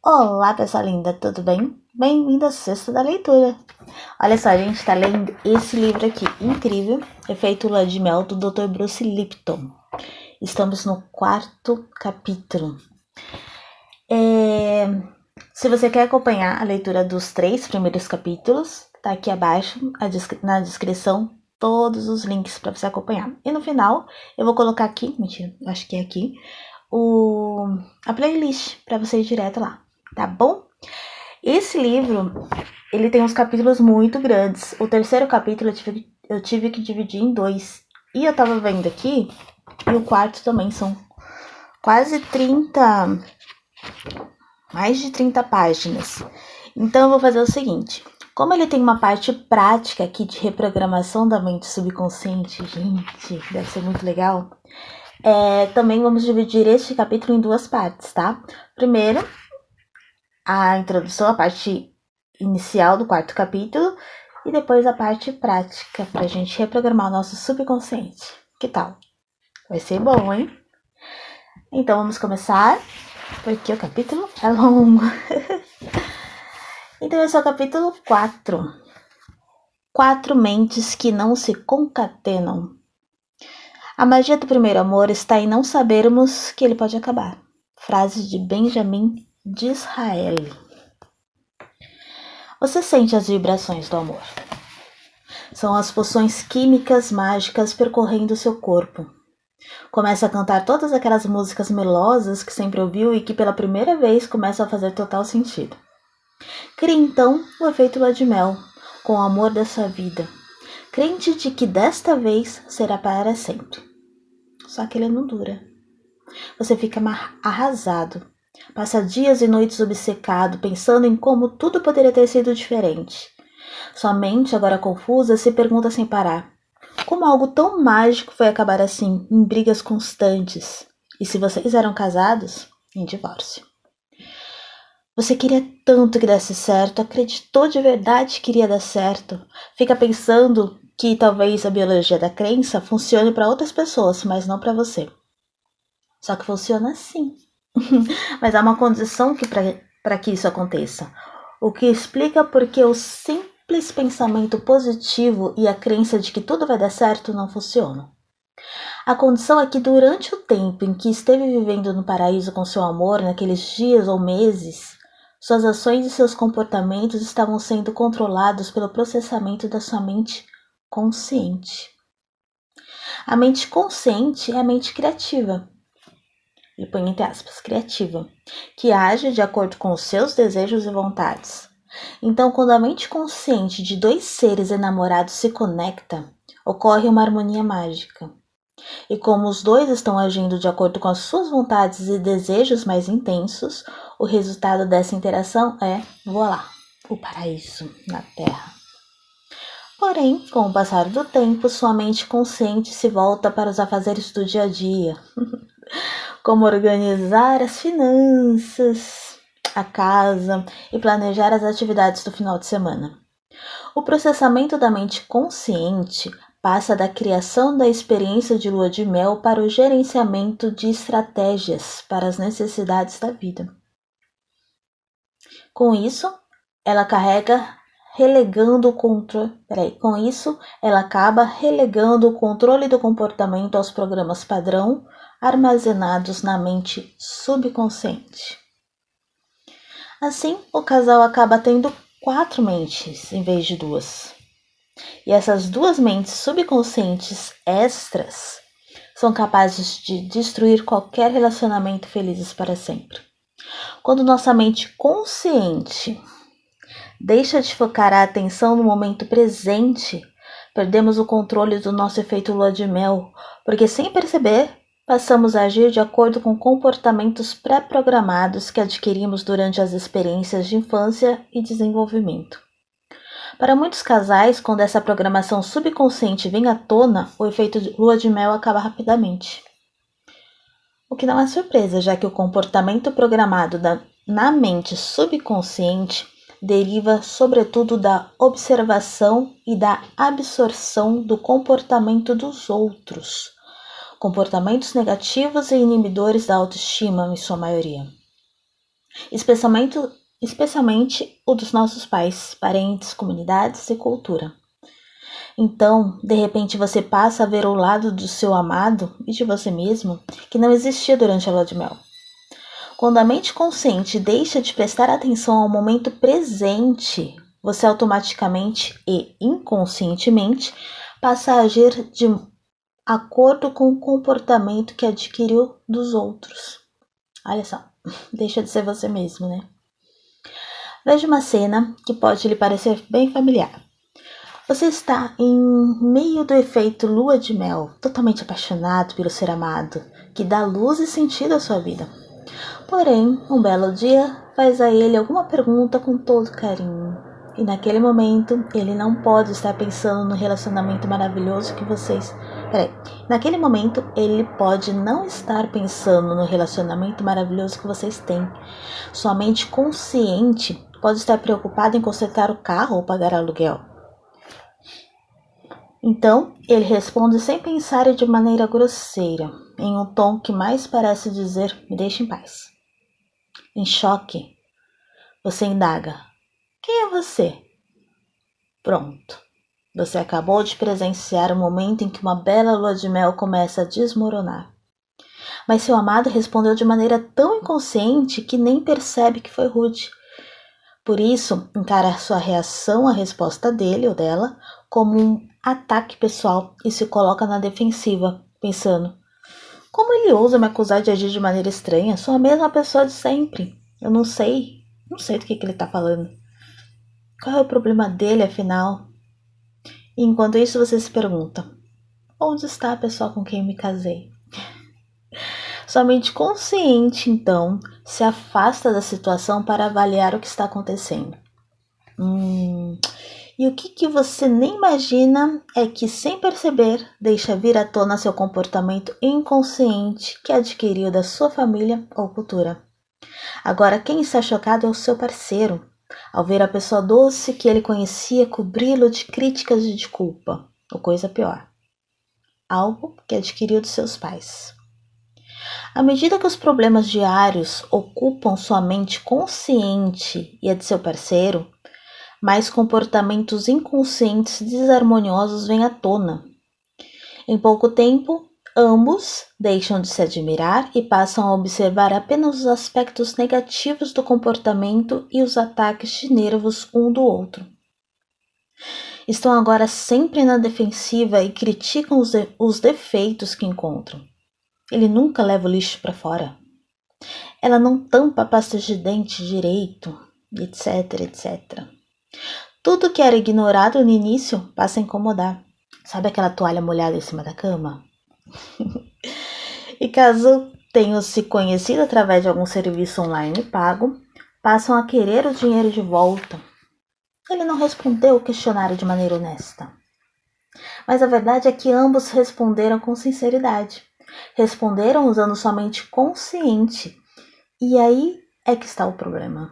Olá, pessoal linda, tudo bem? Bem-vindo à Sexta da Leitura. Olha só, a gente está lendo esse livro aqui, incrível, Efeito Lua de Mel, do Dr. Bruce Lipton. Estamos no 4º capítulo. Se você quer acompanhar a leitura dos 3 primeiros capítulos, tá aqui abaixo, na descrição, todos os links para você acompanhar. E no final, eu vou colocar aqui, mentira, acho que é aqui, a playlist para você ir direto lá, tá bom? Esse livro, ele tem uns capítulos muito grandes. O 3º capítulo eu tive que dividir em 2. E eu tava vendo aqui, e o 4º também são quase 30, mais de 30 páginas. Então eu vou fazer o seguinte, como ele tem uma parte prática aqui de reprogramação da mente subconsciente, gente, deve ser muito legal. Também vamos dividir este capítulo em 2 partes, tá? Primeiro, a introdução, a parte inicial do 4º capítulo, e depois a parte prática, pra gente reprogramar o nosso subconsciente. Que tal? Vai ser bom, hein? Então vamos começar, porque o capítulo é longo. Então esse é o capítulo 4. 4 mentes que não se concatenam. A magia do primeiro amor está em não sabermos que ele pode acabar. Frase de Benjamin Disraeli. Você sente as vibrações do amor. São as pulsões químicas mágicas percorrendo seu corpo. Começa a cantar todas aquelas músicas melosas que sempre ouviu e que pela primeira vez começam a fazer total sentido. Cria então o efeito lua de mel, com o amor da sua vida, crente de que desta vez será para sempre. Só que ele não dura. Você fica arrasado. Passa dias e noites obcecado, pensando em como tudo poderia ter sido diferente. Sua mente, agora confusa, se pergunta sem parar. Como algo tão mágico foi acabar assim, em brigas constantes? E se vocês eram casados, em divórcio. Você queria tanto que desse certo, acreditou de verdade que iria dar certo. Fica pensando que talvez a biologia da crença funcione para outras pessoas, mas não para você. Só que funciona assim. Mas há uma condição para que isso aconteça. O que explica porque o simples pensamento positivo e a crença de que tudo vai dar certo não funcionam. A condição é que durante o tempo em que esteve vivendo no paraíso com seu amor, naqueles dias ou meses, suas ações e seus comportamentos estavam sendo controlados pelo processamento da sua mente consciente. A mente consciente é a mente criativa. E põe entre aspas, criativa, que age de acordo com os seus desejos e vontades. Então, quando a mente consciente de 2 seres enamorados se conecta, ocorre uma harmonia mágica. E como os 2 estão agindo de acordo com as suas vontades e desejos mais intensos, o resultado dessa interação é, voilá, o paraíso na Terra. Porém, com o passar do tempo, sua mente consciente se volta para os afazeres do dia a dia. Como organizar as finanças, a casa e planejar as atividades do final de semana. O processamento da mente consciente passa da criação da experiência de lua de mel para o gerenciamento de estratégias para as necessidades da vida. Com isso, ela acaba relegando o controle do comportamento aos programas padrão armazenados na mente subconsciente. Assim, o casal acaba tendo 4 mentes em vez de 2. E essas 2 mentes subconscientes extras são capazes de destruir qualquer relacionamento felizes para sempre. Quando nossa mente consciente deixa de focar a atenção no momento presente, perdemos o controle do nosso efeito lua de mel, porque sem perceber, passamos a agir de acordo com comportamentos pré-programados que adquirimos durante as experiências de infância e desenvolvimento. Para muitos casais, quando essa programação subconsciente vem à tona, o efeito lua de mel acaba rapidamente. O que não é surpresa, já que o comportamento programado na mente subconsciente deriva sobretudo da observação e da absorção do comportamento dos outros, comportamentos negativos e inibidores da autoestima, em sua maioria. especialmente o dos nossos pais, parentes, comunidades e cultura. Então, de repente, você passa a ver o lado do seu amado e de você mesmo que não existia durante a lua de mel. Quando a mente consciente deixa de prestar atenção ao momento presente, você automaticamente e inconscientemente passa a agir de acordo com o comportamento que adquiriu dos outros. Olha só, deixa de ser você mesmo, né? Veja uma cena que pode lhe parecer bem familiar. Você está em meio do efeito lua de mel, totalmente apaixonado pelo ser amado, que dá luz e sentido à sua vida. Porém, um belo dia, faz a ele alguma pergunta com todo carinho. E naquele momento, ele não pode estar pensando no relacionamento maravilhoso que vocês... Naquele momento, ele pode não estar pensando no relacionamento maravilhoso que vocês têm. Sua mente consciente pode estar preocupada em consertar o carro ou pagar aluguel. Então, ele responde sem pensar e de maneira grosseira, em um tom que mais parece dizer, me deixe em paz. Em choque, você indaga, quem é você? Pronto, você acabou de presenciar o momento em que uma bela lua de mel começa a desmoronar. Mas seu amado respondeu de maneira tão inconsciente que nem percebe que foi rude. Por isso, encara sua reação à resposta dele ou dela como um ataque pessoal e se coloca na defensiva, pensando, como ele ousa me acusar de agir de maneira estranha? Sou a mesma pessoa de sempre. Eu não sei do que ele está falando. Qual é o problema dele, afinal? E enquanto isso, você se pergunta, onde está a pessoa com quem me casei? Sua mente consciente, então, se afasta da situação para avaliar o que está acontecendo. E o que você nem imagina é que, sem perceber, deixa vir à tona seu comportamento inconsciente que adquiriu da sua família ou cultura. Agora, quem está chocado é o seu parceiro, ao ver a pessoa doce que ele conhecia cobri-lo de críticas e de culpa, ou coisa pior, algo que adquiriu dos seus pais. À medida que os problemas diários ocupam sua mente consciente e a de seu parceiro, mais comportamentos inconscientes desarmoniosos vêm à tona. Em pouco tempo, ambos deixam de se admirar e passam a observar apenas os aspectos negativos do comportamento e os ataques de nervos um do outro. Estão agora sempre na defensiva e criticam os defeitos que encontram. Ele nunca leva o lixo para fora. Ela não tampa a pasta de dente direito, etc, etc. Tudo que era ignorado no início passa a incomodar. Sabe aquela toalha molhada em cima da cama? E caso tenham se conhecido através de algum serviço online pago, passam a querer o dinheiro de volta. Ele não respondeu o questionário de maneira honesta. Mas a verdade é que ambos responderam com sinceridade. Responderam usando sua mente consciente. E aí é que está o problema.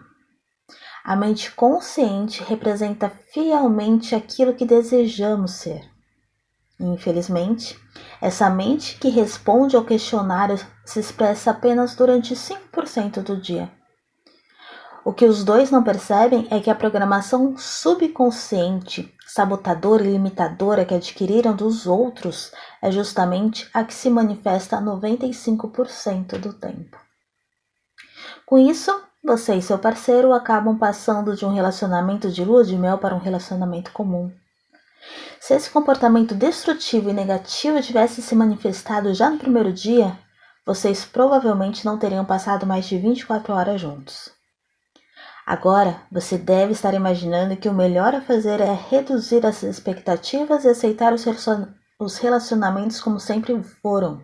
A mente consciente representa fielmente aquilo que desejamos ser. E, infelizmente, essa mente que responde ao questionário se expressa apenas durante 5% do dia. O que os dois não percebem é que a programação subconsciente, sabotadora e limitadora que adquiriram dos outros é justamente a que se manifesta 95% do tempo. Com isso, você e seu parceiro acabam passando de um relacionamento de lua de mel para um relacionamento comum. Se esse comportamento destrutivo e negativo tivesse se manifestado já no primeiro dia, vocês provavelmente não teriam passado mais de 24 horas juntos. Agora, você deve estar imaginando que o melhor a fazer é reduzir as expectativas e aceitar os relacionamentos como sempre foram,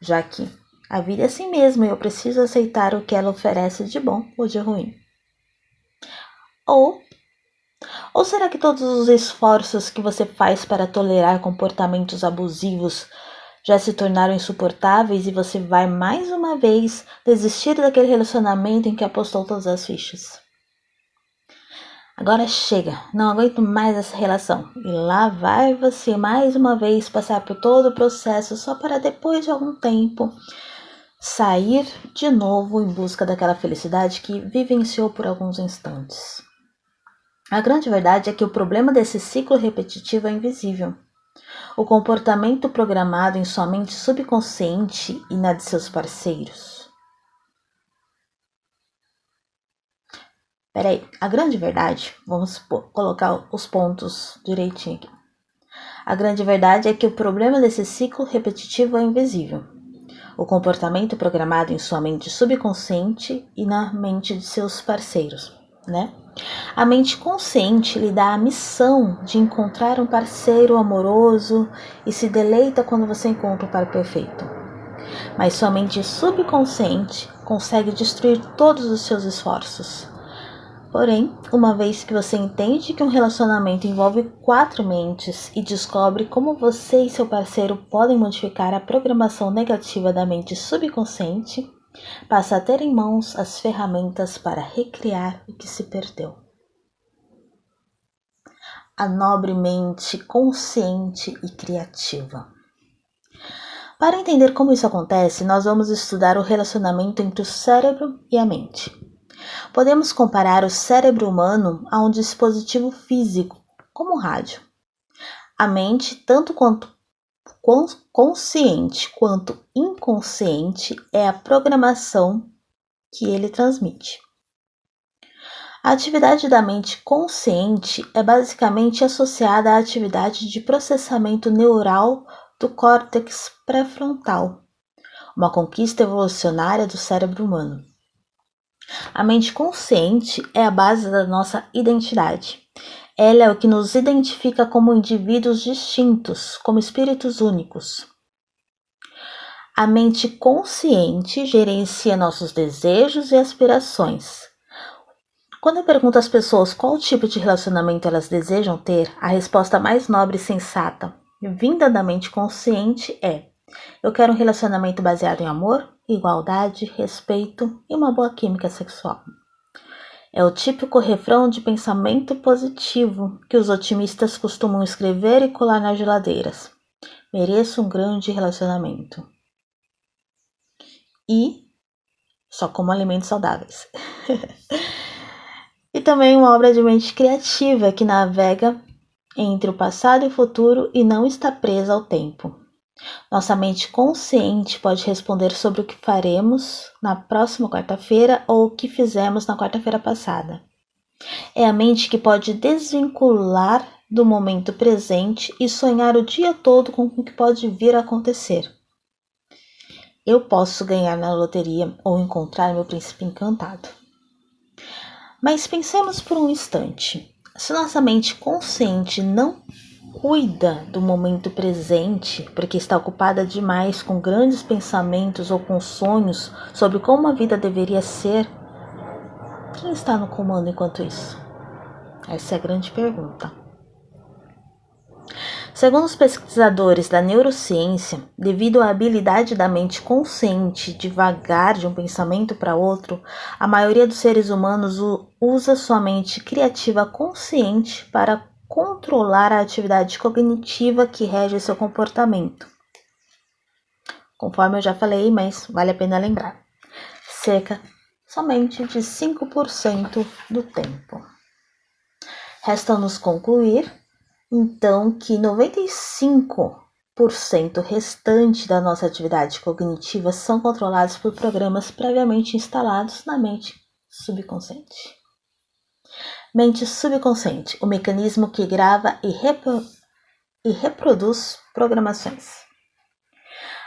já que a vida é assim mesmo e eu preciso aceitar o que ela oferece de bom ou de ruim. Ou será que todos os esforços que você faz para tolerar comportamentos abusivos já se tornaram insuportáveis e você vai mais uma vez desistir daquele relacionamento em que apostou todas as fichas? Agora chega, não aguento mais essa relação. E lá vai você mais uma vez passar por todo o processo só para depois de algum tempo sair de novo em busca daquela felicidade que vivenciou por alguns instantes. A grande verdade é que o problema desse ciclo repetitivo é invisível. O comportamento programado em sua mente subconsciente e na de seus parceiros. Peraí, a grande verdade, vamos colocar os pontos direitinho aqui. A grande verdade é que o problema desse ciclo repetitivo é invisível. O comportamento programado em sua mente subconsciente e na mente de seus parceiros, né? A mente consciente lhe dá a missão de encontrar um parceiro amoroso e se deleita quando você encontra o par perfeito. Mas sua mente subconsciente consegue destruir todos os seus esforços. Porém, uma vez que você entende que um relacionamento envolve 4 mentes e descobre como você e seu parceiro podem modificar a programação negativa da mente subconsciente, passa a ter em mãos as ferramentas para recriar o que se perdeu. A nobre mente consciente e criativa. Para entender como isso acontece, nós vamos estudar o relacionamento entre o cérebro e a mente. Podemos comparar o cérebro humano a um dispositivo físico, como um rádio. A mente, tanto quanto consciente quanto inconsciente, é a programação que ele transmite. A atividade da mente consciente é basicamente associada à atividade de processamento neural do córtex pré-frontal, uma conquista evolucionária do cérebro humano. A mente consciente é a base da nossa identidade. Ela é o que nos identifica como indivíduos distintos, como espíritos únicos. A mente consciente gerencia nossos desejos e aspirações. Quando eu pergunto às pessoas qual tipo de relacionamento elas desejam ter, a resposta mais nobre e sensata, vinda da mente consciente, é: eu quero um relacionamento baseado em amor, igualdade, respeito e uma boa química sexual. É o típico refrão de pensamento positivo que os otimistas costumam escrever e colar nas geladeiras. Mereço um grande relacionamento. E só como alimentos saudáveis. E também uma obra de mente criativa que navega entre o passado e o futuro e não está presa ao tempo. Nossa mente consciente pode responder sobre o que faremos na próxima quarta-feira ou o que fizemos na quarta-feira passada. É a mente que pode desvincular do momento presente e sonhar o dia todo com o que pode vir a acontecer. Eu posso ganhar na loteria ou encontrar meu príncipe encantado. Mas pensemos por um instante. Se nossa mente consciente não cuida do momento presente, porque está ocupada demais com grandes pensamentos ou com sonhos sobre como a vida deveria ser, quem está no comando enquanto isso? Essa é a grande pergunta. Segundo os pesquisadores da neurociência, devido à habilidade da mente consciente de vagar de um pensamento para outro, a maioria dos seres humanos usa sua mente criativa consciente para controlar a atividade cognitiva que rege seu comportamento. Conforme eu já falei, mas vale a pena lembrar, cerca somente de 5% do tempo. Resta-nos concluir, então, que 95% restante da nossa atividade cognitiva são controlados por programas previamente instalados na mente subconsciente. Mente subconsciente, o mecanismo que grava e reproduz programações.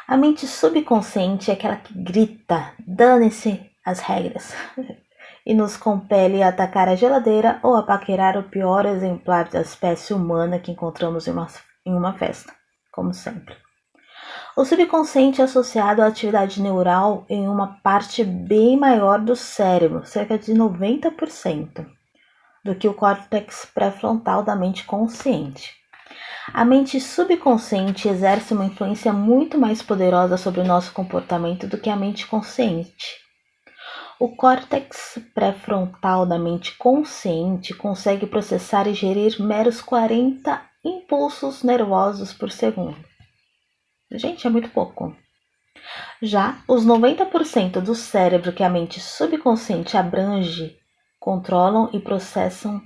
A mente subconsciente é aquela que grita, dane-se as regras, e nos compele a atacar a geladeira ou a paquerar o pior exemplar da espécie humana que encontramos em uma festa, como sempre. O subconsciente é associado à atividade neural em uma parte bem maior do cérebro, cerca de 90%, do que o córtex pré-frontal da mente consciente. A mente subconsciente exerce uma influência muito mais poderosa sobre o nosso comportamento do que a mente consciente. O córtex pré-frontal da mente consciente consegue processar e gerir meros 40 impulsos nervosos por segundo. Gente, é muito pouco. Já os 90% do cérebro que a mente subconsciente abrange controlam e processam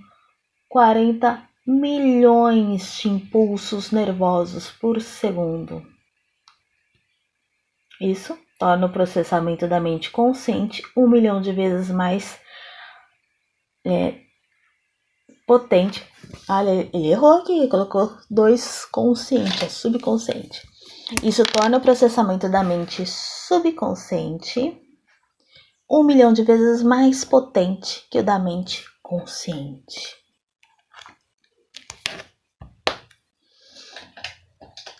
40 milhões de impulsos nervosos por segundo. Isso torna o processamento da mente consciente 1 milhão de vezes mais potente. Olha, ele errou aqui, colocou 2 consciente, é subconsciente. Isso torna o processamento da mente subconsciente 1 milhão de vezes mais potente que o da mente consciente.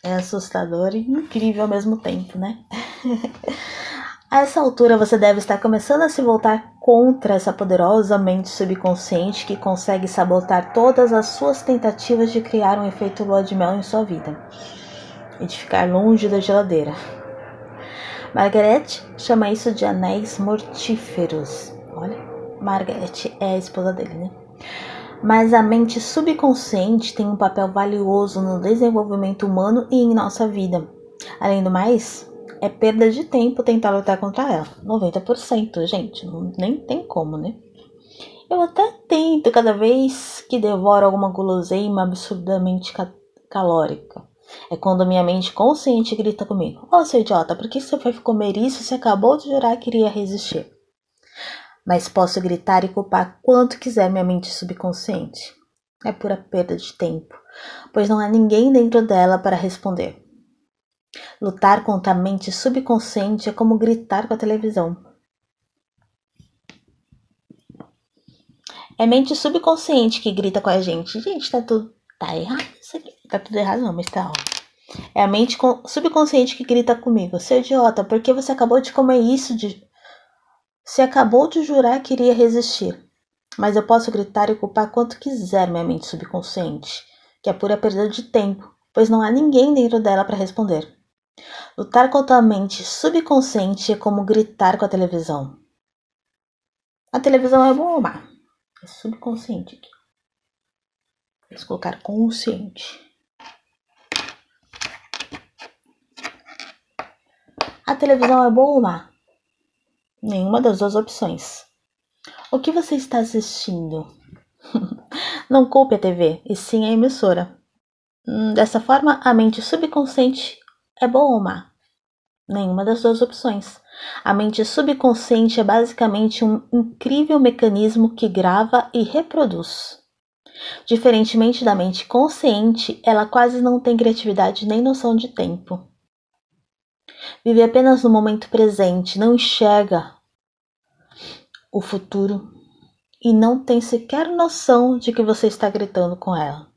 É assustador e incrível ao mesmo tempo, né? A essa altura você deve estar começando a se voltar contra essa poderosa mente subconsciente que consegue sabotar todas as suas tentativas de criar um efeito lua de mel em sua vida e de ficar longe da geladeira. Margaret chama isso de anéis mortíferos. Olha, Margaret é a esposa dele, né? Mas a mente subconsciente tem um papel valioso no desenvolvimento humano e em nossa vida. Além do mais, é perda de tempo tentar lutar contra ela. 90%, gente, nem tem como, né? Eu até tento cada vez que devoro alguma guloseima absurdamente calórica. É quando minha mente consciente grita comigo: "Ô, seu idiota, por que você foi comer isso? Você acabou de jurar que iria resistir." Mas posso gritar e culpar quanto quiser minha mente subconsciente. É pura perda de tempo, pois não há ninguém dentro dela para responder. Lutar contra a mente subconsciente é como gritar com a televisão. É mente subconsciente que grita com a gente. Gente, tá errado isso aqui. Tá tudo errado não, mas tá, ó. É a mente subconsciente que grita comigo: "Seu idiota, por que você acabou de comer isso? Você acabou de jurar que iria resistir." Mas eu posso gritar e culpar quanto quiser minha mente subconsciente, que é pura perda de tempo, pois não há ninguém dentro dela para responder. Lutar contra a mente subconsciente é como gritar com a televisão. A televisão é boa ou má? É subconsciente aqui. Vamos colocar consciente. A televisão é boa ou má? Nenhuma das duas opções. O que você está assistindo? Não culpe a TV, e sim a emissora. Dessa forma, a mente subconsciente é boa ou má? Nenhuma das duas opções. A mente subconsciente é basicamente um incrível mecanismo que grava e reproduz. Diferentemente da mente consciente, ela quase não tem criatividade nem noção de tempo. Vive apenas no momento presente, não enxerga o futuro e não tem sequer noção de que você está gritando com ela.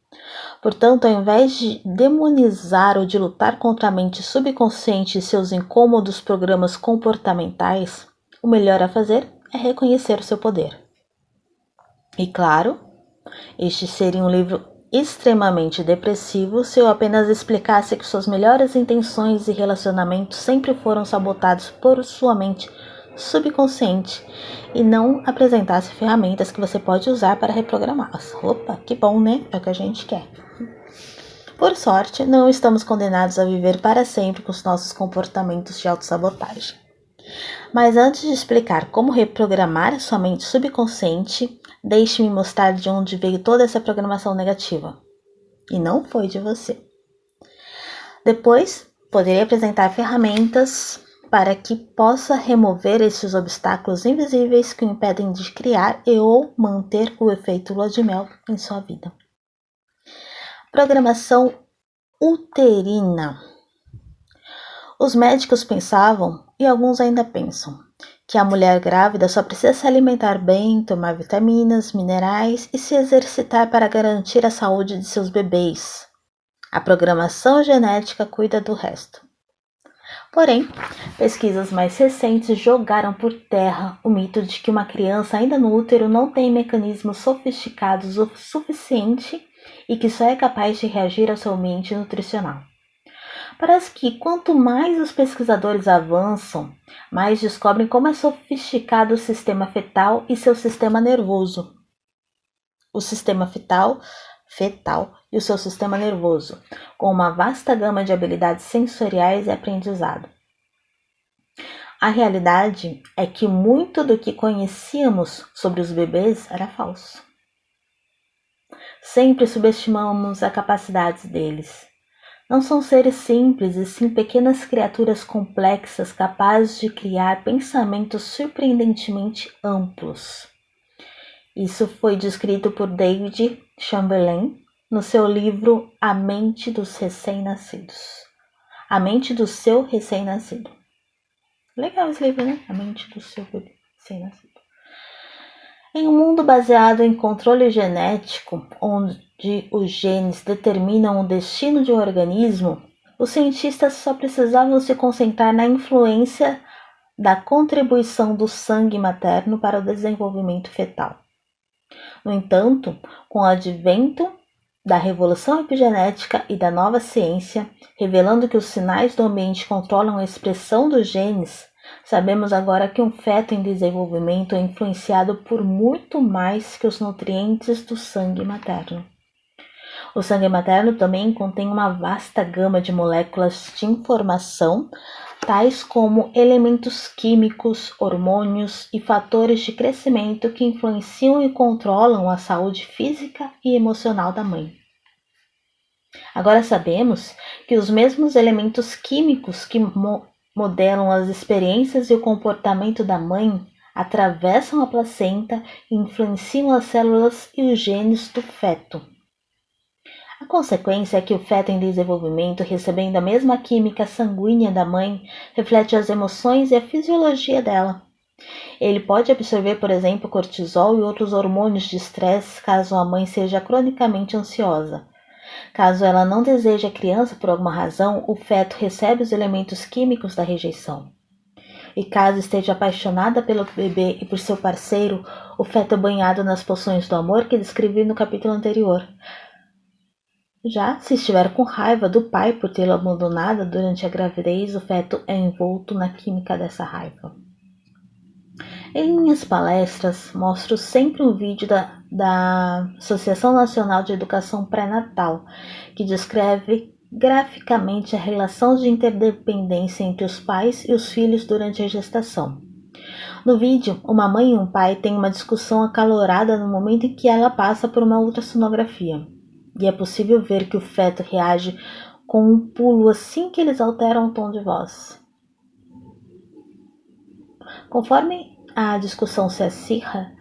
Portanto, ao invés de demonizar ou de lutar contra a mente subconsciente e seus incômodos programas comportamentais, o melhor a fazer é reconhecer o seu poder. E claro, este seria um livro extremamente depressivo se eu apenas explicasse que suas melhores intenções e relacionamentos sempre foram sabotados por sua mente subconsciente e não apresentasse ferramentas que você pode usar para reprogramá-las. Opa, que bom, né? É o que a gente quer. Por sorte, não estamos condenados a viver para sempre com os nossos comportamentos de autossabotagem. Mas antes de explicar como reprogramar a sua mente subconsciente, deixe-me mostrar de onde veio toda essa programação negativa. E não foi de você. Depois, poderei apresentar ferramentas para que possa remover esses obstáculos invisíveis que o impedem de criar e ou manter o efeito lua de mel em sua vida. Programação uterina. Os médicos pensavam, e alguns ainda pensam, que a mulher grávida só precisa se alimentar bem, tomar vitaminas, minerais e se exercitar para garantir a saúde de seus bebês. A programação genética cuida do resto. Porém, pesquisas mais recentes jogaram por terra o mito de que uma criança ainda no útero não tem mecanismos sofisticados o suficiente e que só é capaz de reagir ao seu ambiente nutricional. Parece que quanto mais os pesquisadores avançam, mais descobrem como é sofisticado o sistema fetal e seu sistema nervoso. O sistema fetal e o seu sistema nervoso, com uma vasta gama de habilidades sensoriais e aprendizado. A realidade é que muito do que conhecíamos sobre os bebês era falso. Sempre subestimamos a capacidade deles. Não são seres simples, e sim pequenas criaturas complexas capazes de criar pensamentos surpreendentemente amplos. Isso foi descrito por David Chamberlain no seu livro A Mente dos Recém-Nascidos. A Mente do Seu Recém-Nascido. Legal esse livro, né? A Mente do Seu Recém-Nascido. Em um mundo baseado em controle genético, onde os genes determinam o destino de um organismo, os cientistas só precisavam se concentrar na influência da contribuição do sangue materno para o desenvolvimento fetal. No entanto, com o advento da revolução epigenética e da nova ciência, revelando que os sinais do ambiente controlam a expressão dos genes, sabemos agora que um feto em desenvolvimento é influenciado por muito mais que os nutrientes do sangue materno. O sangue materno também contém uma vasta gama de moléculas de informação, tais como elementos químicos, hormônios e fatores de crescimento que influenciam e controlam a saúde física e emocional da mãe. Agora sabemos que os mesmos elementos químicos que modelam as experiências e o comportamento da mãe atravessam a placenta e influenciam as células e os genes do feto. A consequência é que o feto em desenvolvimento, recebendo a mesma química sanguínea da mãe, reflete as emoções e a fisiologia dela. Ele pode absorver, por exemplo, cortisol e outros hormônios de estresse caso a mãe seja cronicamente ansiosa. Caso ela não deseje a criança por alguma razão, o feto recebe os elementos químicos da rejeição. E caso esteja apaixonada pelo bebê e por seu parceiro, o feto é banhado nas poções do amor que descrevi no capítulo anterior. Já se estiver com raiva do pai por tê-lo abandonado durante a gravidez, o feto é envolto na química dessa raiva. Em minhas palestras, mostro sempre um vídeo da Associação Nacional de Educação Pré-Natal, que descreve graficamente a relação de interdependência entre os pais e os filhos durante a gestação. No vídeo, uma mãe e um pai têm uma discussão acalorada no momento em que ela passa por uma ultrassonografia, e é possível ver que o feto reage com um pulo assim que eles alteram o tom de voz. Conforme a discussão se acirra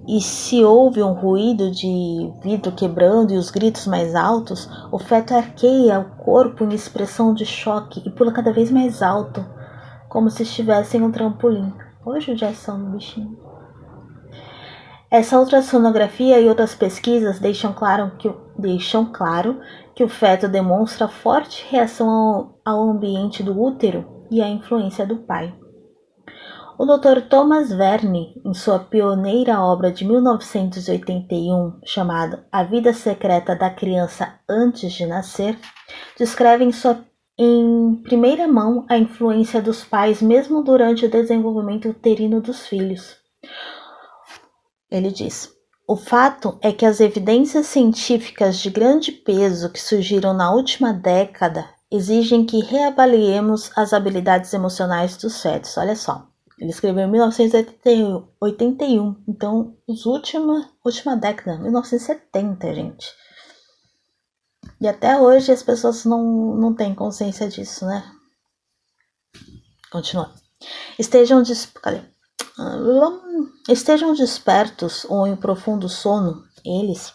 e se ouve um ruído de vidro quebrando e os gritos mais altos, o feto arqueia o corpo em expressão de choque e pula cada vez mais alto, como se estivesse em um trampolim. Ô judiação do bichinho. Essa ultrassonografia e outras pesquisas deixam claro que o feto demonstra forte reação ao ambiente do útero e à influência do pai. O Dr. Thomas Verne, em sua pioneira obra de 1981, chamada A Vida Secreta da Criança Antes de Nascer, descreve em primeira mão a influência dos pais mesmo durante o desenvolvimento uterino dos filhos. Ele diz: o fato é que as evidências científicas de grande peso que surgiram na última década exigem que reavaliemos as habilidades emocionais dos fetos. Olha só, ele escreveu em 1981, então última década, 1970, gente. E até hoje as pessoas não têm consciência disso, né? Continua. Estejam despertos ou em profundo sono, eles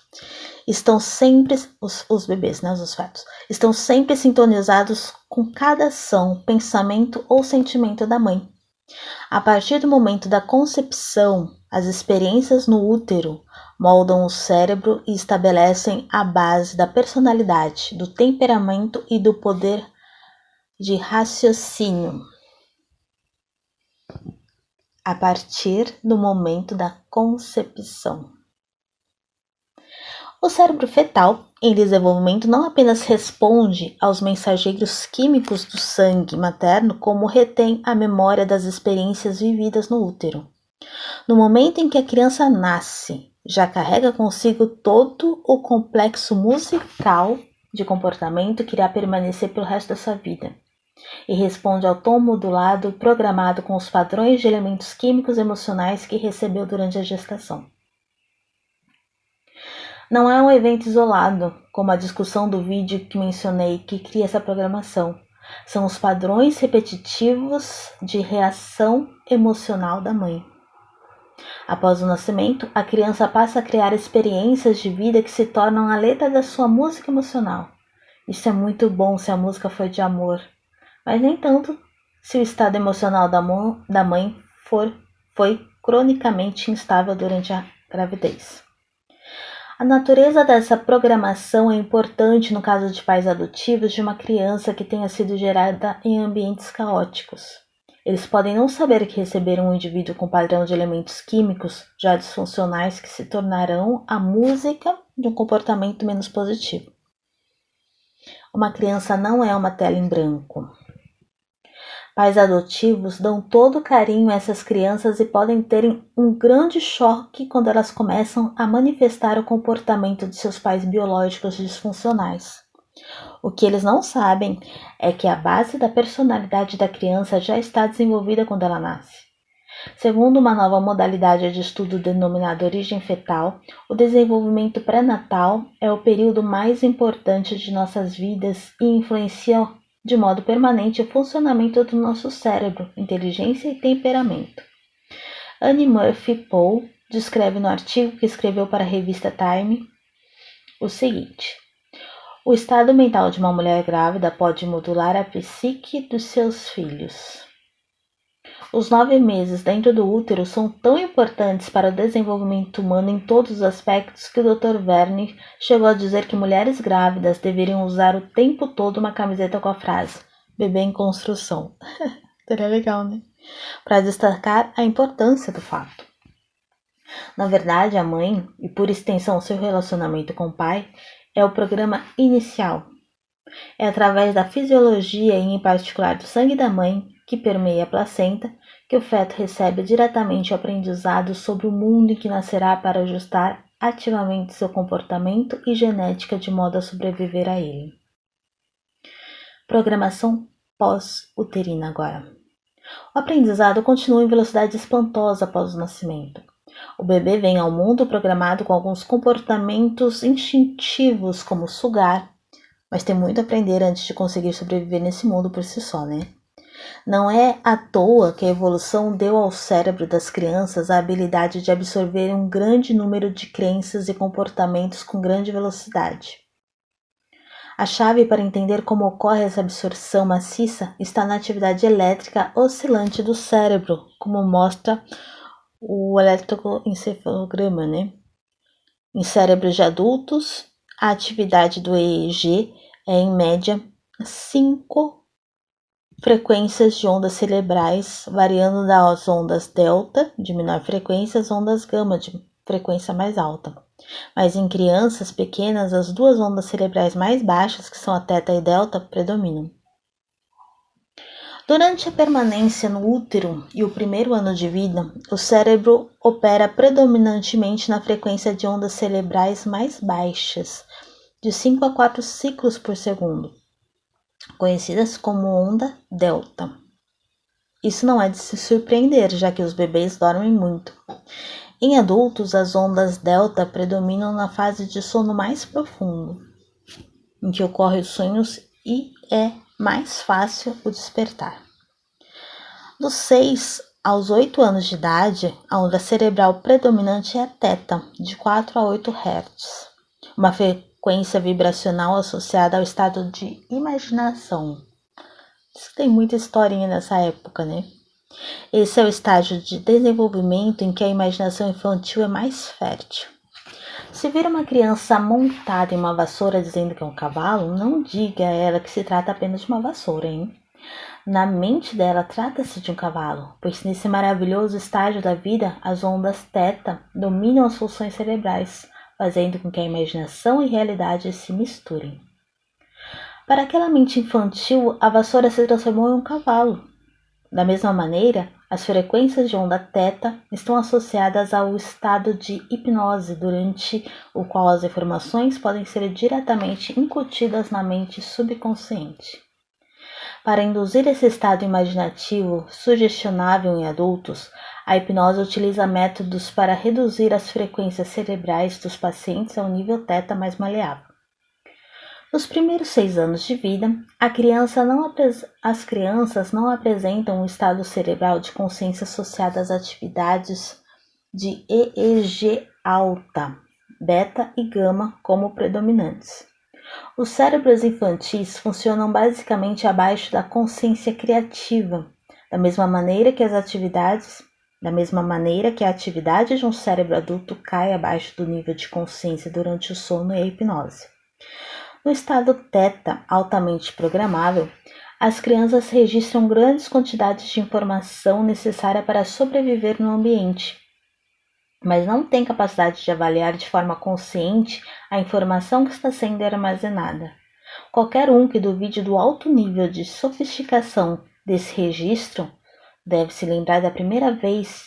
estão sempre, os bebês, né, os fetos, estão sempre sintonizados com cada ação, pensamento ou sentimento da mãe. A partir do momento da concepção, as experiências no útero moldam o cérebro e estabelecem a base da personalidade, do temperamento e do poder de raciocínio. A partir do momento da concepção. O cérebro fetal, em desenvolvimento, não apenas responde aos mensageiros químicos do sangue materno, como retém a memória das experiências vividas no útero. No momento em que a criança nasce, já carrega consigo todo o complexo musical de comportamento que irá permanecer pelo resto da sua vida. e responde ao tom modulado programado com os padrões de elementos químicos e emocionais que recebeu durante a gestação. Não é um evento isolado, como a discussão do vídeo que mencionei, que cria essa programação. São os padrões repetitivos de reação emocional da mãe. Após o nascimento, a criança passa a criar experiências de vida que se tornam a letra da sua música emocional. Isso é muito bom se a música foi de amor, mas nem tanto se o estado emocional da mãe foi cronicamente instável durante a gravidez. A natureza dessa programação é importante no caso de pais adotivos de uma criança que tenha sido gerada em ambientes caóticos. Eles podem não saber que receberam um indivíduo com padrão de elementos químicos já disfuncionais que se tornarão a música de um comportamento menos positivo. Uma criança não é uma tela em branco. Pais adotivos dão todo carinho a essas crianças e podem ter um grande choque quando elas começam a manifestar o comportamento de seus pais biológicos disfuncionais. O que eles não sabem é que a base da personalidade da criança já está desenvolvida quando ela nasce. Segundo uma nova modalidade de estudo denominada origem fetal, o desenvolvimento pré-natal é o período mais importante de nossas vidas e influencia de modo permanente o funcionamento do nosso cérebro, inteligência e temperamento. Annie Murphy Paul descreve no artigo que escreveu para a revista Time o seguinte: o estado mental de uma mulher grávida pode modular a psique dos seus filhos. Os 9 meses dentro do útero são tão importantes para o desenvolvimento humano em todos os aspectos que o Dr. Verne chegou a dizer que mulheres grávidas deveriam usar o tempo todo uma camiseta com a frase "bebê em construção". Seria legal, né? Para destacar a importância do fato. Na verdade, a mãe, e por extensão seu relacionamento com o pai, é o programa inicial. É através da fisiologia e em particular do sangue da mãe, que permeia a placenta, que o feto recebe diretamente o aprendizado sobre o mundo em que nascerá para ajustar ativamente seu comportamento e genética de modo a sobreviver a ele. Programação pós-uterina agora. O aprendizado continua em velocidade espantosa após o nascimento. O bebê vem ao mundo programado com alguns comportamentos instintivos, como sugar, mas tem muito a aprender antes de conseguir sobreviver nesse mundo por si só, né? Não é à toa que a evolução deu ao cérebro das crianças a habilidade de absorver um grande número de crenças e comportamentos com grande velocidade. A chave para entender como ocorre essa absorção maciça está na atividade elétrica oscilante do cérebro, como mostra o eletroencefalograma, né? Em cérebros de adultos, a atividade do EEG é, em média, 5 frequências de ondas cerebrais, variando das ondas delta, de menor frequência, às ondas gama, de frequência mais alta. Mas em crianças pequenas, as 2 ondas cerebrais mais baixas, que são a teta e delta, predominam. Durante a permanência no útero e o primeiro ano de vida, o cérebro opera predominantemente na frequência de ondas cerebrais mais baixas, de 5 a 4 ciclos por segundo, conhecidas como onda delta. Isso não é de se surpreender, já que os bebês dormem muito. Em adultos, as ondas delta predominam na fase de sono mais profundo, em que ocorrem os sonhos e é mais fácil o despertar. Dos 6 aos 8 anos de idade, a onda cerebral predominante é a teta, de 4 a 8 Hz, uma frequência vibracional associada ao estado de imaginação. Isso tem muita historinha nessa época, né? Esse é o estágio de desenvolvimento em que a imaginação infantil é mais fértil. Se vir uma criança montada em uma vassoura dizendo que é um cavalo, não diga a ela que se trata apenas de uma vassoura, hein? Na mente dela, trata-se de um cavalo, pois nesse maravilhoso estágio da vida, as ondas teta dominam as funções cerebrais, fazendo com que a imaginação e realidade se misturem. Para aquela mente infantil, a vassoura se transformou em um cavalo. Da mesma maneira, as frequências de onda teta estão associadas ao estado de hipnose, durante o qual as informações podem ser diretamente incutidas na mente subconsciente. Para induzir esse estado imaginativo sugestionável em adultos, a hipnose utiliza métodos para reduzir as frequências cerebrais dos pacientes ao nível θ mais maleável. Nos primeiros 6 anos de vida, as crianças não apresentam um estado cerebral de consciência associado às atividades de EEG alta, beta e gama como predominantes. Os cérebros infantis funcionam basicamente abaixo da consciência criativa, da mesma maneira que a atividade de um cérebro adulto cai abaixo do nível de consciência durante o sono e a hipnose. No estado θ altamente programável, as crianças registram grandes quantidades de informação necessária para sobreviver no ambiente, mas não têm capacidade de avaliar de forma consciente a informação que está sendo armazenada. Qualquer um que duvide do alto nível de sofisticação desse registro deve se lembrar da primeira vez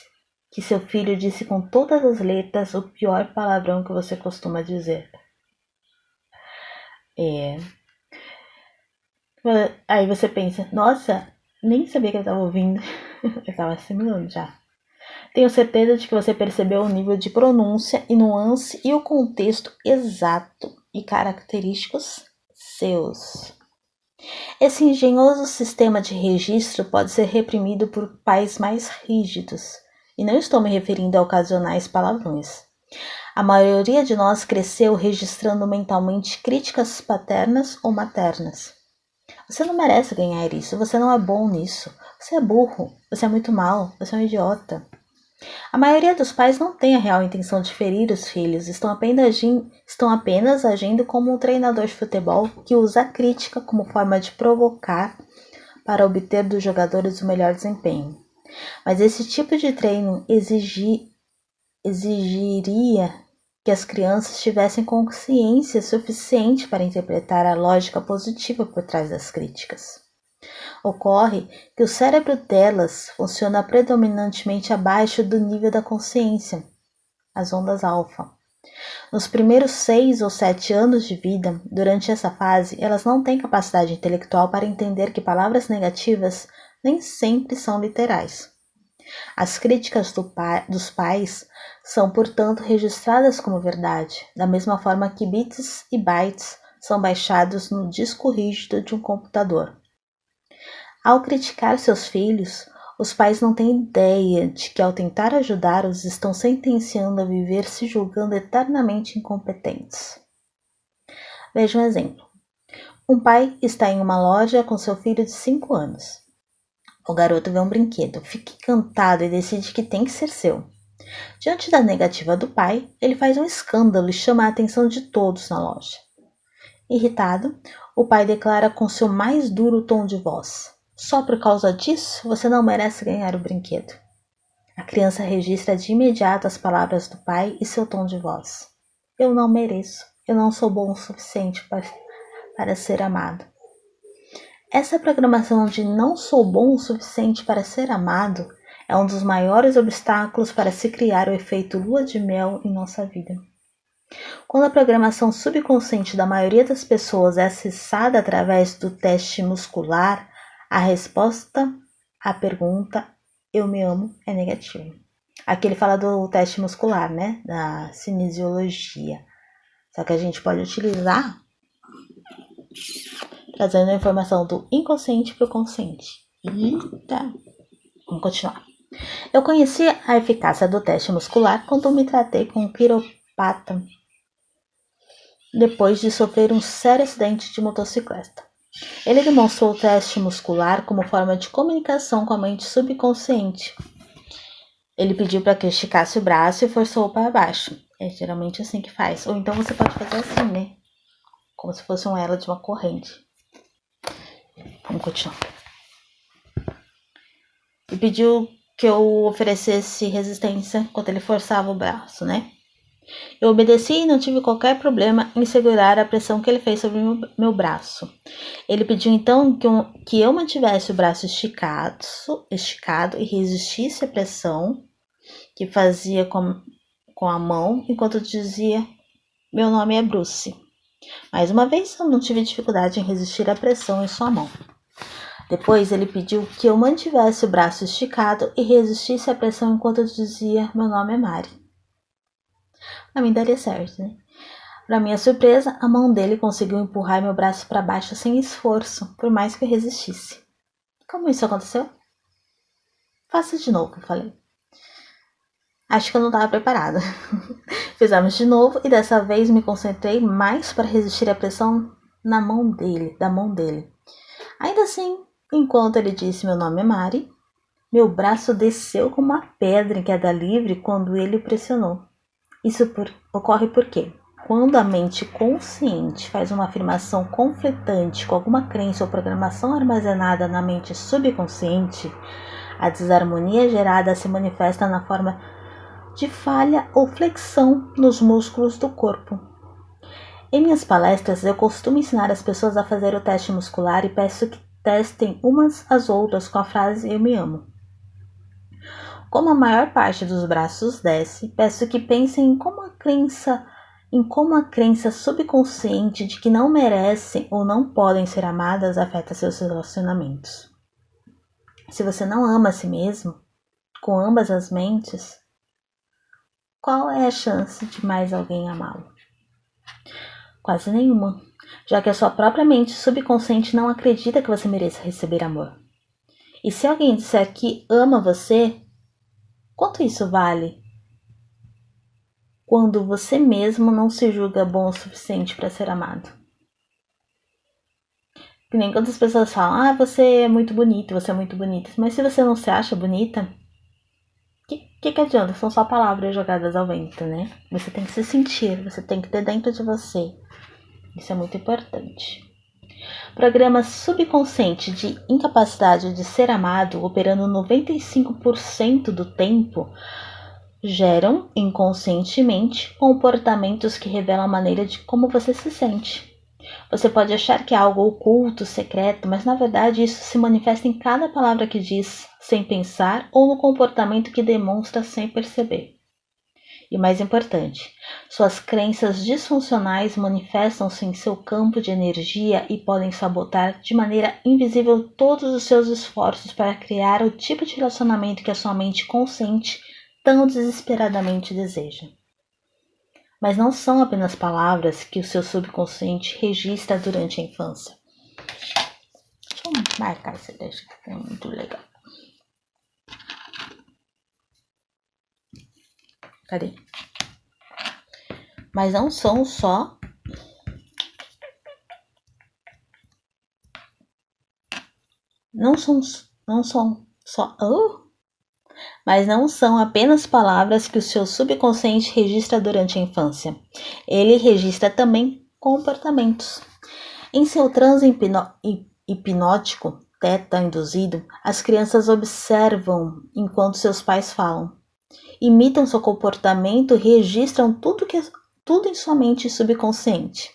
que seu filho disse com todas as letras o pior palavrão que você costuma dizer. Aí você pensa, nossa, nem sabia que eu estava ouvindo. Eu estava assimilando já. Tenho certeza de que você percebeu o nível de pronúncia e nuance e o contexto exato e característicos seus. Esse engenhoso sistema de registro pode ser reprimido por pais mais rígidos, e não estou me referindo a ocasionais palavrões. A maioria de nós cresceu registrando mentalmente críticas paternas ou maternas. Você não merece ganhar isso, você não é bom nisso, você é burro, você é muito mal, você é um idiota. A maioria dos pais não tem a real intenção de ferir os filhos, estão apenas agindo como um treinador de futebol que usa a crítica como forma de provocar para obter dos jogadores o melhor desempenho. Mas esse tipo de treino exigiria que as crianças tivessem consciência suficiente para interpretar a lógica positiva por trás das críticas. Ocorre que o cérebro delas funciona predominantemente abaixo do nível da consciência, as ondas alfa. Nos primeiros 6 ou 7 anos de vida, durante essa fase, elas não têm capacidade intelectual para entender que palavras negativas nem sempre são literais. As críticas dos pais são, portanto, registradas como verdade, da mesma forma que bits e bytes são baixados no disco rígido de um computador. Ao criticar seus filhos, os pais não têm ideia de que, ao tentar ajudá-los, estão sentenciando a viver se julgando eternamente incompetentes. Veja um exemplo. Um pai está em uma loja com seu filho de 5 anos. O garoto vê um brinquedo, fica encantado e decide que tem que ser seu. Diante da negativa do pai, ele faz um escândalo e chama a atenção de todos na loja. Irritado, o pai declara com seu mais duro tom de voz: "Só por causa disso, você não merece ganhar o brinquedo." A criança registra de imediato as palavras do pai e seu tom de voz: "Eu não mereço, eu não sou bom o suficiente para ser amado." Essa programação de não sou bom o suficiente para ser amado é um dos maiores obstáculos para se criar o efeito lua de mel em nossa vida. Quando a programação subconsciente da maioria das pessoas é acessada através do teste muscular, a resposta à pergunta "eu me amo" é negativa. Aqui ele fala do teste muscular, né? Da cinesiologia. Só que a gente pode utilizar trazendo a informação do inconsciente para o consciente. Eita! Vamos continuar. Eu conheci a eficácia do teste muscular quando me tratei com um quiropata depois de sofrer um sério acidente de motocicleta. Ele demonstrou o teste muscular como forma de comunicação com a mente subconsciente. Ele pediu para que eu esticasse o braço e forçou para baixo. É geralmente assim que faz. Ou então você pode fazer assim, né? Como se fosse um elo de uma corrente. Vamos continuar. E pediu que eu oferecesse resistência enquanto ele forçava o braço, né? Eu obedeci e não tive qualquer problema em segurar a pressão que ele fez sobre meu braço. Ele pediu então que eu mantivesse o braço esticado e resistisse à pressão que fazia com a mão enquanto dizia: "Meu nome é Bruce." Mais uma vez, eu não tive dificuldade em resistir à pressão em sua mão. Depois ele pediu que eu mantivesse o braço esticado e resistisse à pressão enquanto eu dizia: meu nome é Mari. Pra mim daria certo, né? Para minha surpresa, a mão dele conseguiu empurrar meu braço para baixo sem esforço, por mais que eu resistisse. Como isso aconteceu? Faça de novo, falei. Acho que eu não estava preparada. Fizemos de novo e dessa vez me concentrei mais para resistir à pressão da mão dele. Ainda assim, enquanto ele disse meu nome é Mari, meu braço desceu como uma pedra em queda livre quando ele o pressionou. Isso ocorre porque, quando a mente consciente faz uma afirmação conflitante com alguma crença ou programação armazenada na mente subconsciente, a desarmonia gerada se manifesta na forma de falha ou flexão nos músculos do corpo. Em minhas palestras, eu costumo ensinar as pessoas a fazer o teste muscular e peço que testem umas às outras com a frase eu me amo. Como a maior parte dos braços desce, peço que pensem em como a crença subconsciente de que não merecem ou não podem ser amadas afeta seus relacionamentos. Se você não ama a si mesmo, com ambas as mentes, qual é a chance de mais alguém amá-lo? Quase nenhuma, já que a sua própria mente subconsciente não acredita que você mereça receber amor. E se alguém disser que ama você, quanto isso vale? Quando você mesmo não se julga bom o suficiente para ser amado. Que nem quando as pessoas falam, você é muito bonito, você é muito bonita. Mas se você não se acha bonita, que adianta? São só palavras jogadas ao vento, né? Você tem que se sentir, você tem que ter dentro de você. Isso é muito importante. Programa subconsciente de incapacidade de ser amado, operando 95% do tempo, geram inconscientemente comportamentos que revelam a maneira de como você se sente. Você pode achar que é algo oculto, secreto, mas na verdade isso se manifesta em cada palavra que diz, sem pensar, ou no comportamento que demonstra sem perceber. E mais importante, suas crenças disfuncionais manifestam-se em seu campo de energia e podem sabotar de maneira invisível todos os seus esforços para criar o tipo de relacionamento que a sua mente consciente tão desesperadamente deseja. Mas não são apenas palavras que o seu subconsciente registra durante a infância. Deixa eu marcar essa ideia, que é muito legal. Cadê? Mas não são só mas não são apenas palavras que o seu subconsciente registra durante a infância. Ele registra também comportamentos. Em seu transe hipnótico, teta induzido, as crianças observam enquanto seus pais falam. Imitam seu comportamento e registram tudo em sua mente subconsciente.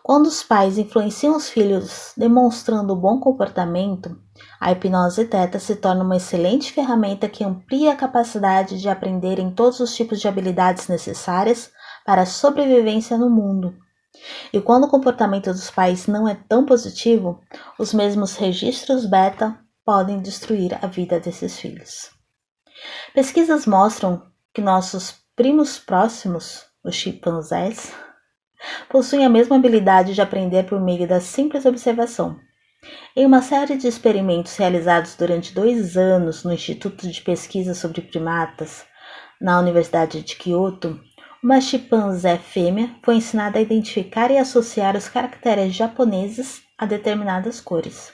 Quando os pais influenciam os filhos demonstrando bom comportamento, a hipnose teta se torna uma excelente ferramenta que amplia a capacidade de aprender em todos os tipos de habilidades necessárias para a sobrevivência no mundo. E quando o comportamento dos pais não é tão positivo, os mesmos registros beta podem destruir a vida desses filhos. Pesquisas mostram que nossos primos próximos, os chimpanzés, possuem a mesma habilidade de aprender por meio da simples observação. Em uma série de experimentos realizados durante 2 anos no Instituto de Pesquisa sobre Primatas, na Universidade de Kyoto, uma chimpanzé fêmea foi ensinada a identificar e associar os caracteres japoneses a determinadas cores.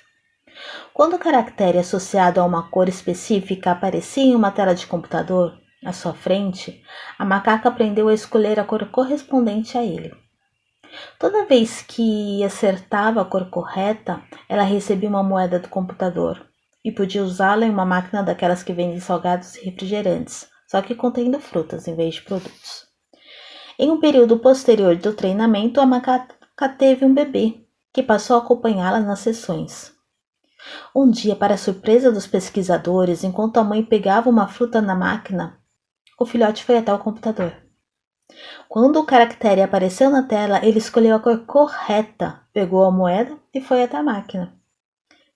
Quando o caractere associado a uma cor específica aparecia em uma tela de computador à sua frente, a macaca aprendeu a escolher a cor correspondente a ele. Toda vez que acertava a cor correta, ela recebia uma moeda do computador e podia usá-la em uma máquina daquelas que vendem salgados e refrigerantes, só que contendo frutas em vez de produtos. Em um período posterior do treinamento, a macaca teve um bebê, que passou a acompanhá-la nas sessões. Um dia, para a surpresa dos pesquisadores, enquanto a mãe pegava uma fruta na máquina, o filhote foi até o computador. Quando o caractere apareceu na tela, ele escolheu a cor correta, pegou a moeda e foi até a máquina.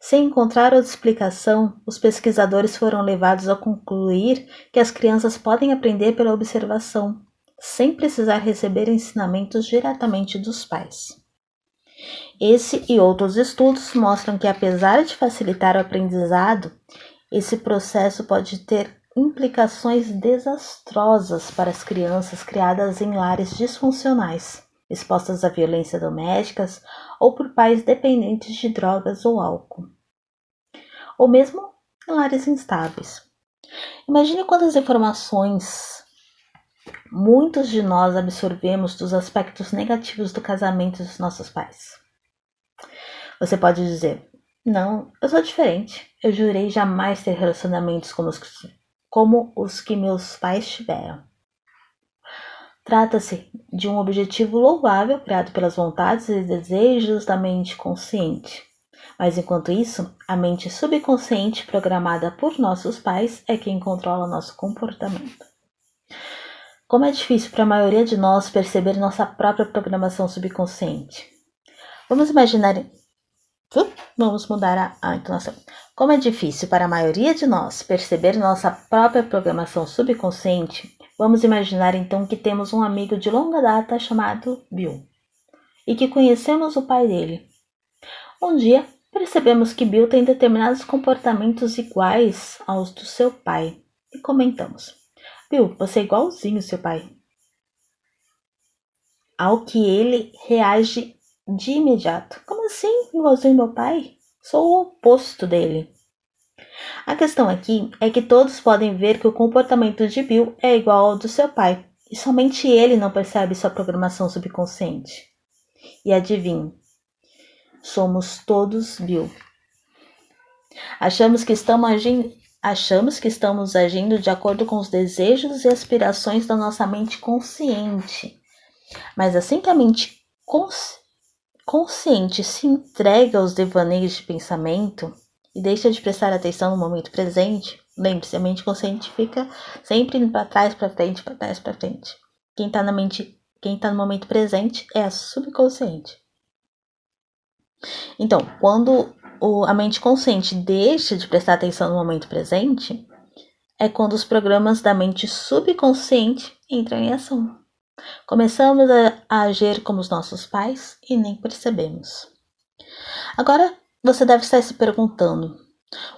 Sem encontrar outra explicação, os pesquisadores foram levados a concluir que as crianças podem aprender pela observação, sem precisar receber ensinamentos diretamente dos pais. Esse e outros estudos mostram que, apesar de facilitar o aprendizado, esse processo pode ter implicações desastrosas para as crianças criadas em lares disfuncionais, expostas à violência doméstica ou por pais dependentes de drogas ou álcool, ou mesmo em lares instáveis. Imagine quantas informações muitos de nós absorvemos dos aspectos negativos do casamento dos nossos pais. Você pode dizer: não, eu sou diferente. Eu jurei jamais ter relacionamentos como os que meus pais tiveram. Trata-se de um objetivo louvável criado pelas vontades e desejos da mente consciente. Mas enquanto isso, a mente subconsciente programada por nossos pais é quem controla nosso comportamento. Como é difícil para a maioria de nós perceber nossa própria programação subconsciente. Vamos mudar a entonação. Como é difícil para a maioria de nós perceber nossa própria programação subconsciente, vamos imaginar então que temos um amigo de longa data chamado Bill e que conhecemos o pai dele. Um dia, percebemos que Bill tem determinados comportamentos iguais aos do seu pai e comentamos: Bill, você é igualzinho ao seu pai. Ao que ele reage de imediato: como assim, igualzinho ao meu pai? Sou o oposto dele. A questão aqui é que todos podem ver que o comportamento de Bill é igual ao do seu pai, e somente ele não percebe sua programação subconsciente. E adivinhe, somos todos Bill. Achamos que estamos agindo de acordo com os desejos e aspirações da nossa mente consciente. Mas assim que a mente consciente se entrega aos devaneios de pensamento e deixa de prestar atenção no momento presente, lembre-se, a mente consciente fica sempre indo para trás, para frente, para trás, para frente. Quem está no momento presente é a subconsciente. Então, quando a mente consciente deixa de prestar atenção no momento presente, é quando os programas da mente subconsciente entram em ação. Começamos a agir como os nossos pais e nem percebemos. Agora, você deve estar se perguntando: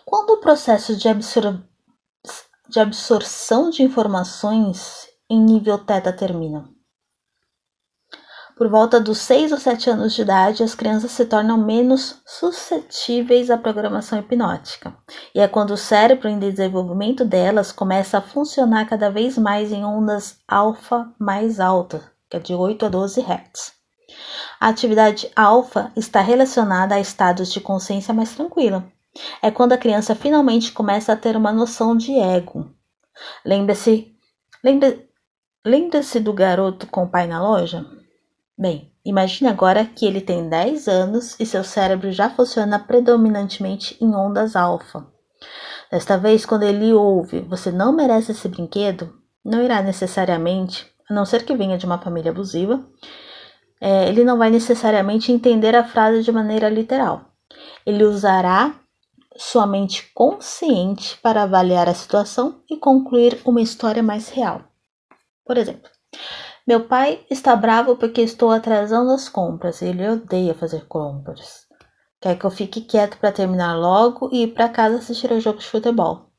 quando o processo de absorção de informações em nível teta termina? Por volta dos 6 ou 7 anos de idade, as crianças se tornam menos suscetíveis à programação hipnótica. E é quando o cérebro em desenvolvimento delas começa a funcionar cada vez mais em ondas alfa mais altas, que é de 8 a 12 Hz. A atividade alfa está relacionada a estados de consciência mais tranquila. É quando a criança finalmente começa a ter uma noção de ego. Lembra-se do garoto com o pai na loja? Bem, imagine agora que ele tem 10 anos e seu cérebro já funciona predominantemente em ondas alfa. Desta vez, quando ele ouve "você não merece esse brinquedo", não irá necessariamente, a não ser que venha de uma família abusiva, ele não vai necessariamente entender a frase de maneira literal. Ele usará sua mente consciente para avaliar a situação e concluir uma história mais real. Por exemplo: meu pai está bravo porque estou atrasando as compras. Ele odeia fazer compras. Quer que eu fique quieto para terminar logo e ir para casa assistir ao jogo de futebol.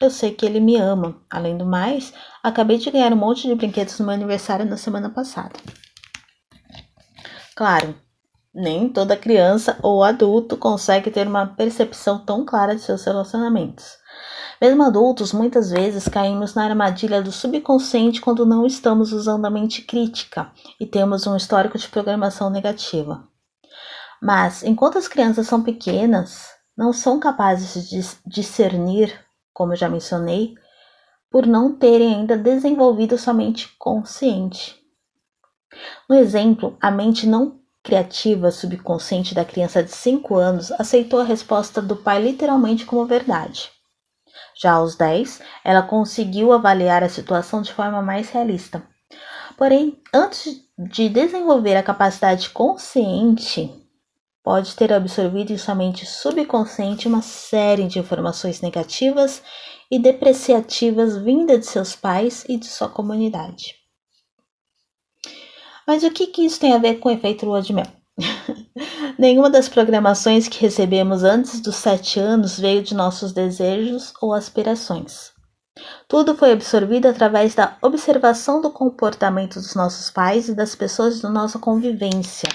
Eu sei que ele me ama. Além do mais, acabei de ganhar um monte de brinquedos no meu aniversário na semana passada. Claro, nem toda criança ou adulto consegue ter uma percepção tão clara de seus relacionamentos. Mesmo adultos, muitas vezes caímos na armadilha do subconsciente quando não estamos usando a mente crítica e temos um histórico de programação negativa. Mas, enquanto as crianças são pequenas, não são capazes de discernir, como eu já mencionei, por não terem ainda desenvolvido sua mente consciente. No exemplo, a mente não criativa subconsciente da criança de 5 anos aceitou a resposta do pai literalmente como verdade. Já aos 10, ela conseguiu avaliar a situação de forma mais realista. Porém, antes de desenvolver a capacidade consciente, pode ter absorvido em sua mente subconsciente uma série de informações negativas e depreciativas vindas de seus pais e de sua comunidade. Mas o que isso tem a ver com o efeito lua de mel? Nenhuma das programações que recebemos antes dos 7 anos veio de nossos desejos ou aspirações. Tudo foi absorvido através da observação do comportamento dos nossos pais e das pessoas da nossa convivência.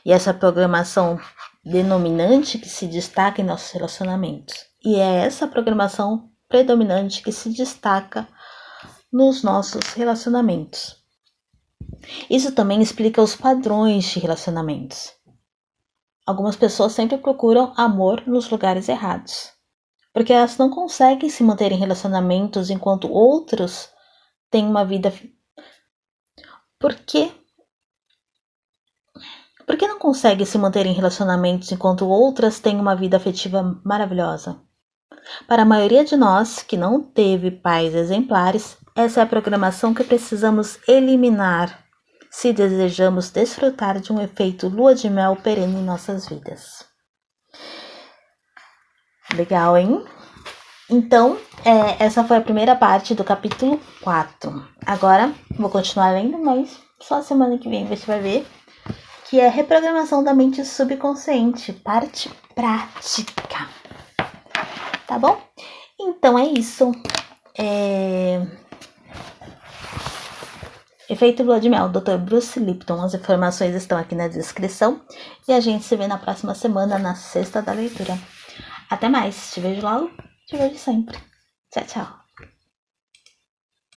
E essa programação denominante que se destaca em nossos relacionamentos. E é essa programação predominante que se destaca nos nossos relacionamentos. Isso também explica os padrões de relacionamentos. Algumas pessoas sempre procuram amor nos lugares errados, porque elas não conseguem se manter em relacionamentos enquanto outros têm uma vida... Por que não conseguem se manter em relacionamentos enquanto outras têm uma vida afetiva maravilhosa? Para a maioria de nós que não teve pais exemplares, essa é a programação que precisamos eliminar se desejamos desfrutar de um efeito lua de mel perene em nossas vidas. Legal, hein? Então, essa foi a primeira parte do capítulo 4. Agora, vou continuar lendo, mas só semana que vem você vai ver, que é reprogramação da mente subconsciente, parte prática. Tá bom? Então é isso. Efeito lua de mel, Dr. Bruce Lipton. As informações estão aqui na descrição. E a gente se vê na próxima semana, na sexta da leitura. Até mais. Te vejo logo. Te vejo sempre. Tchau, tchau.